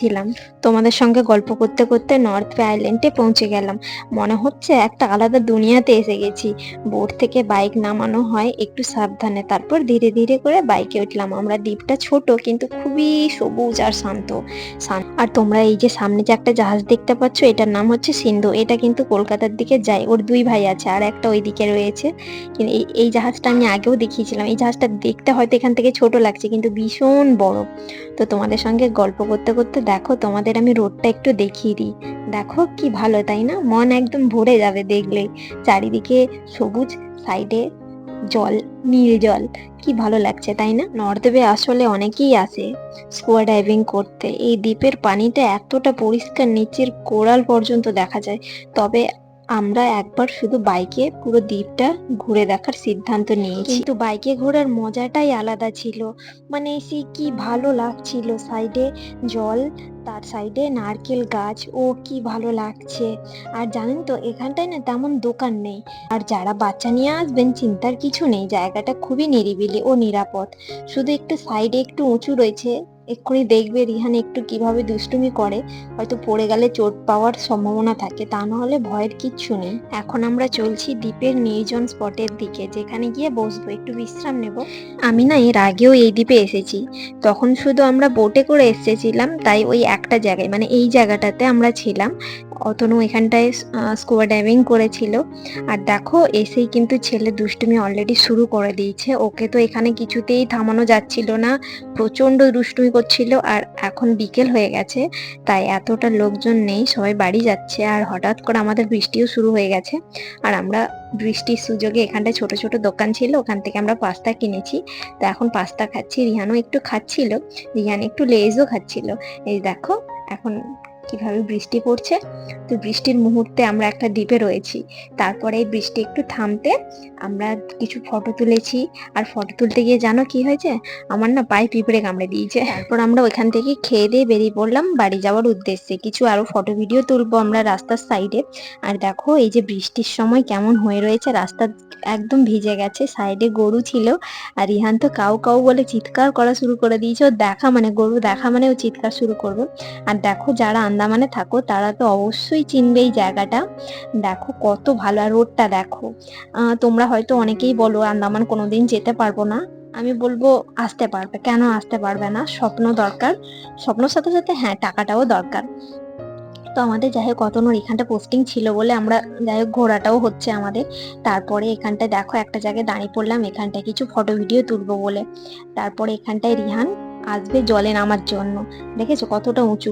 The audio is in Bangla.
ছিলাম। তোমাদের সঙ্গে গল্প করতে করতে নর্থ বে আইল্যান্ডে পৌঁছে গেলাম। মনে হচ্ছে একটা আলাদা দুনিয়াতে এসে গেছি। বোট থেকে বাইক নামানো হয় একটু সাবধানে, তারপর ধীরে ধীরে করে বাইকে উঠলাম আমরা। দ্বীপটা ছোট কিন্তু খুবই সবুজ আর শান্ত। আর তোমরা এই যে সামনে যে একটা জাহাজ দেখতে পাচ্ছ, এটার নাম হচ্ছে সিন্ধু। এটা কিন্তু কলকাতার দিকে যায়। ওর দুই ভাই আছে, আর একটা ওইদিকে রয়েছে। কিন্তু এই জাহাজটা আমি আগেও দেখিয়েছিলাম। এই জাহাজটা দেখতে হয়তো এখান থেকে ছোট লাগছে কিন্তু ভীষণ বড়। তো তোমাদের সঙ্গে গল্প করতে করতে দেখো তোমাদের আমি রোডটা একটু দেখিয়ে দিই। দেখো কি ভালো, তাই না? মন একদম ভরে যাবে দেখলেই। চারিদিকে সবুজ, সাইডে জল, নীল জল। কি ভালো লাগছে, তাই না? নর্থ বে আসলে অনেকেই আসে স্কুবা ডাইভিং করতে। এই দ্বীপের পানিটা এতটা পরিষ্কার, নিচের কোরাল পর্যন্ত দেখা যায়। তবে আমরা একবার শুধু বাইকে পুরো দ্বীপটা ঘুরে দেখার সিদ্ধান্ত নিয়েছি। কিন্তু বাইকে ঘোরার মজাটাই আলাদা ছিল। মানে সে কি ভালো লাগছিল, সাইডে জল, তার সাইডে নারকেল গাছ, ও কি ভালো লাগছে। আর জানেন তো এখানটায় না তেমন দোকান নেই। আর যারা বাচ্চা নিয়ে আসবেন চিন্তার কিছু নেই, জায়গাটা খুবই নিরিবিলি ও নিরাপদ। শুধু একটু সাইডে একটু উঁচু রয়েছে। এক্ষুনি দেখবে রিহান একটু কিভাবে দুষ্টুমি করে। হয়তো পড়ে গেলে চোট পাওয়ার সম্ভাবনা থাকে, তা না হলে ভয়ের কিচ্ছু নেই। এখন আমরা চলছি দ্বীপের নির্জন স্পটের দিকে, যেখানে গিয়ে বসবো, একটু বিশ্রাম নেব। আমি না এর আগেও এই দ্বীপে এসেছি। তখন শুধু আমরা বোটে করে এসেছিলাম, তাই ওই একটা জায়গায় মানে এই জায়গাটাতে আমরা ছিলাম। অতনু এখানটায় স্কুবা ডাইভিং করেছিল। আর দেখো এসেই কিন্তু ছেলে দুষ্টুমি অলরেডি শুরু করে দিয়েছে। ওকে তো এখানে কিছুতেই থামানো যাচ্ছিল না, প্রচন্ড দুষ্টুমি করছিল। আর এখন বিকেল হয়ে গেছে, তাই এতটা লোকজন নেই, সবাই বাড়ি যাচ্ছে। আর হঠাৎ করে আমাদের বৃষ্টিও শুরু হয়ে গেছে। আর আমরা বৃষ্টির সুযোগে এখানটায় ছোট ছোট দোকান ছিল, ওখান থেকে আমরা পাস্তা কিনেছি। তো এখন পাস্তা খাচ্ছি, রিহানও একটু খাচ্ছিল, রিহান একটু লেজও খাচ্ছিল। এই দেখো এখন কিভাবে বৃষ্টি পড়ছে। তো বৃষ্টির মুহূর্তে আমরা একটা দ্বীপে রয়েছি। তারপরে এই বৃষ্টি একটু থামতে আমরা কিছু ফটো তুলেছি। আর ফটো তুলতে গিয়ে জানো কি হয়েছে? আমার না পায়ে পিঁপড়ে কামড়ে দিয়েছে। তারপর আমরা ওইখান থেকে খেয়ে দিয়ে বেরিয়ে পড়লাম বাড়ি যাওয়ার উদ্দেশ্যে। কিছু আরো ফটো ভিডিও তুলবো আমরা রাস্তার সাইডে। আর দেখো এই যে বৃষ্টির সময় কেমন হয়ে রয়েছে রাস্তা, একদম ভিজে গেছে। সাইডে গরু ছিল, আর রিহান তো কাউ কাউ বলে চিৎকার করা শুরু করে দিয়েছে। ও দেখা মানে গরু দেখা মানে ও চিৎকার শুরু করবে। আর দেখো যারা আন্দামানে থাকো তারা তো অবশ্যই চিনবে এই জায়গাটা। দেখো কত ভালো, আর রোডটা দেখো। তোমরা হয়তো অনেকেই বলো আন্দামান কোনোদিন যেতে পারবো না। আমি বলবো আসতে পারবে, কেন আসতে পারবে না? স্বপ্ন দরকার, স্বপ্নের সাথে সাথে হ্যাঁ টাকাটাও দরকার। তো আমাদের যাই হোক অতনুর এখানটা পোস্টিং ছিল বলে আমরা যাই হোক ঘোরাটাও হচ্ছে আমাদের। তারপরে এখানটায় দেখো একটা জায়গায় দাঁড়িয়ে পড়লাম, এখানটায় কিছু ফটো ভিডিও তুলবো বলে। তারপরে এখানটায় রিহান আসবে জলে নামার জন্য। দেখেছো কতটা উঁচু।